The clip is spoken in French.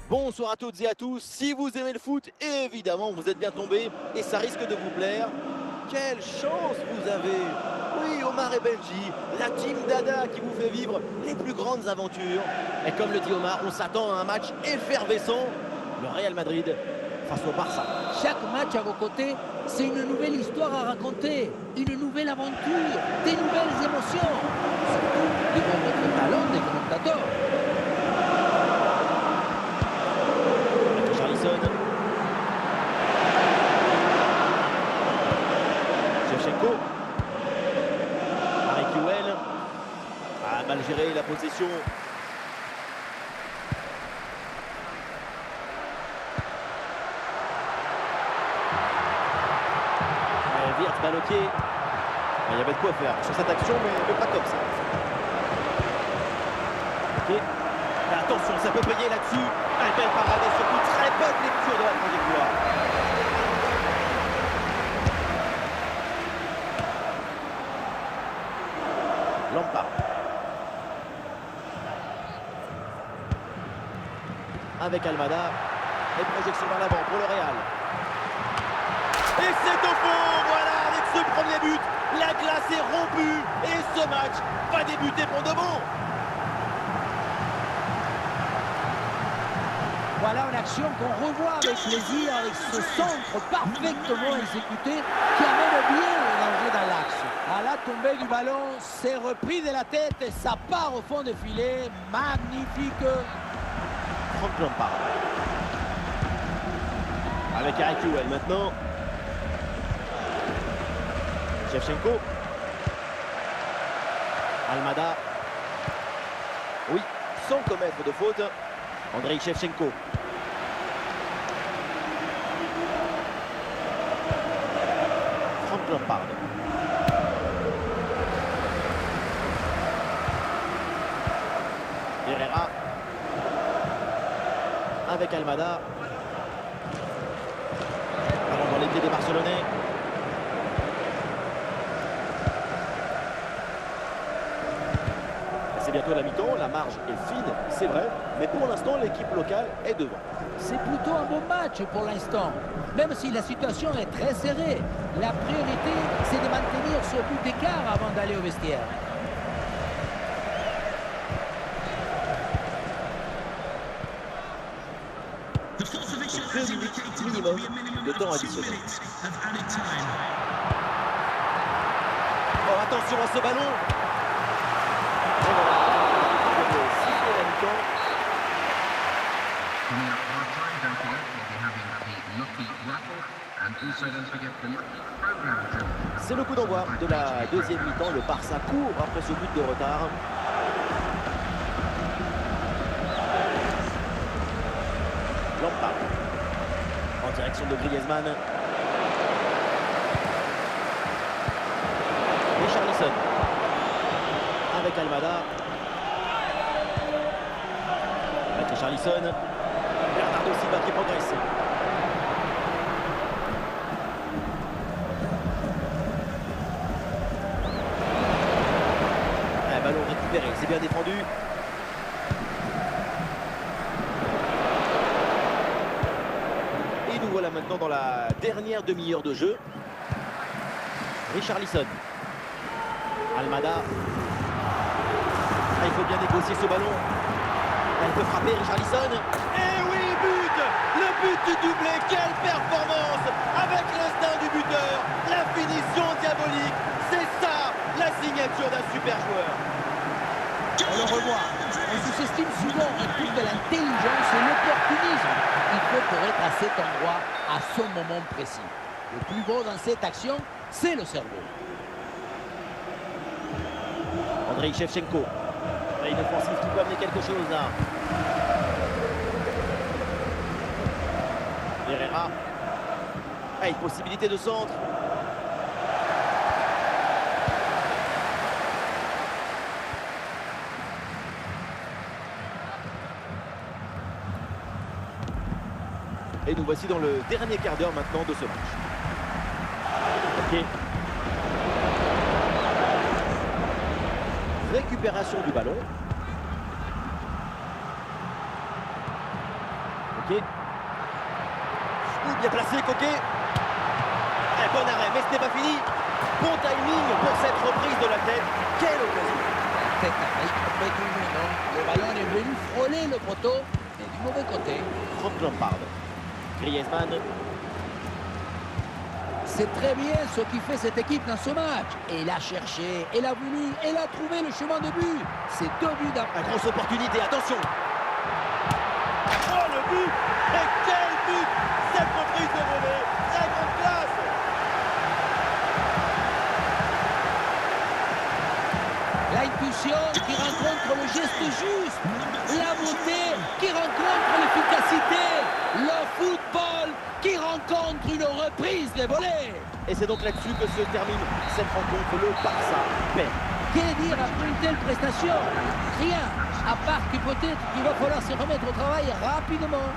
Bonsoir à toutes et à tous, si vous aimez le foot, évidemment vous êtes bien tombés et ça risque de vous plaire. Quelle chance vous avez! Oui, Omar et Benji, la team Dada qui vous fait vivre les plus grandes aventures. Et comme le dit Omar, on s'attend à un match effervescent, le Real Madrid face au Barça. Chaque match à vos côtés, c'est une nouvelle histoire à raconter, une nouvelle aventure, des nouvelles émotions. Surtout, devant votre talent des commentateurs. Richarlison. Shevchenko. Harry Kewell. A mal géré la possession. Wirtz bloqué. Il y avait de quoi faire sur cette action, mais pas comme ça. Ok. Mais attention, ça peut payer là-dessus. Un bel parade et surtout très bonne lecture de la trajectoire. Lampard. Avec Almada. Et projection vers l'avant pour le Real. Et c'est au fond, voilà, avec ce premier but, la glace est rompue et ce match va débuter pour de bon. Voilà une action qu'on revoit avec plaisir, avec ce centre parfaitement exécuté qui amène bien le danger dans l'axe. À la tombée du ballon, c'est repris de la tête et ça part au fond des filets. Magnifique. Franck Lampard. Avec Harry Kewell maintenant. Shevchenko. Almada. Oui, sans commettre de faute. Andrei Shevchenko. Franck Lampard. Herrera. Avec Almada. Ballon dans les pieds des Barcelonais. C'est bientôt la mi-temps, la marge est fine, c'est vrai, mais pour l'instant l'équipe locale est devant. C'est plutôt un bon match pour l'instant, même si la situation est très serrée. La priorité, c'est de maintenir ce but d'écart avant d'aller au vestiaire. C'est 2 minutes minimum de temps additionnel. Oh, attention à ce ballon! Et voilà, on vient de siffler la mi-temps. Coming up half-time, don't forget we'll be having the Lucky Raffle and also don't forget the Lucky Program Drill. C'est le coup d'envoi de la deuxième mi-temps. Le Barça court après ce but de retard. Lampard en direction de Griezmann. Richarlison avec Almada. Avec Richarlison. Bernardo Silva qui progresse. Un ballon récupéré, c'est bien défendu. Et nous voilà maintenant dans la dernière demi-heure de jeu. Richarlison. Almada. Ah, il faut bien négocier ce ballon. Elle peut frapper Richarlison. Et oui, but! Le but du doublé, quelle performance! Avec l'instinct du buteur, la finition diabolique. C'est ça, la signature d'un super joueur. On le revoit. On sous-estime souvent un coup de l'intelligence et l'opportunisme. Il faut pour être à cet endroit, à ce moment précis. Le plus beau dans cette action, c'est le cerveau. Andrei Shevchenko. Et une offensive qui peut amener quelque chose là. Herrera. Ah, une possibilité de centre. Et nous voici dans le dernier quart d'heure maintenant de ce match. Ok. Récupération du ballon. bien placé, Coquet. Un bon arrêt, mais ce n'est pas fini. Bon timing pour cette reprise de la tête. Quelle occasion! La tête a failli complètement, non? Le ballon est venu frôler le poteau, mais du mauvais côté. Franck Lampard. Griezmann. C'est très bien ce qui fait cette équipe dans ce match. Elle a cherché, elle a voulu, elle a trouvé le chemin de but. C'est 2 buts d'après. Une grosse opportunité, attention! Oh, le but! Et quel but! Cette reprise de volée, très grande classe! L'impulsion qui rencontre le geste juste. La beauté qui rencontre l'efficacité. Le football qui rencontre une reprise des volets. Et c'est donc là-dessus que se termine cette rencontre. Le Barça perd. Que dire après une telle prestation? Rien, à part que peut-être qu'il va falloir se remettre au travail rapidement.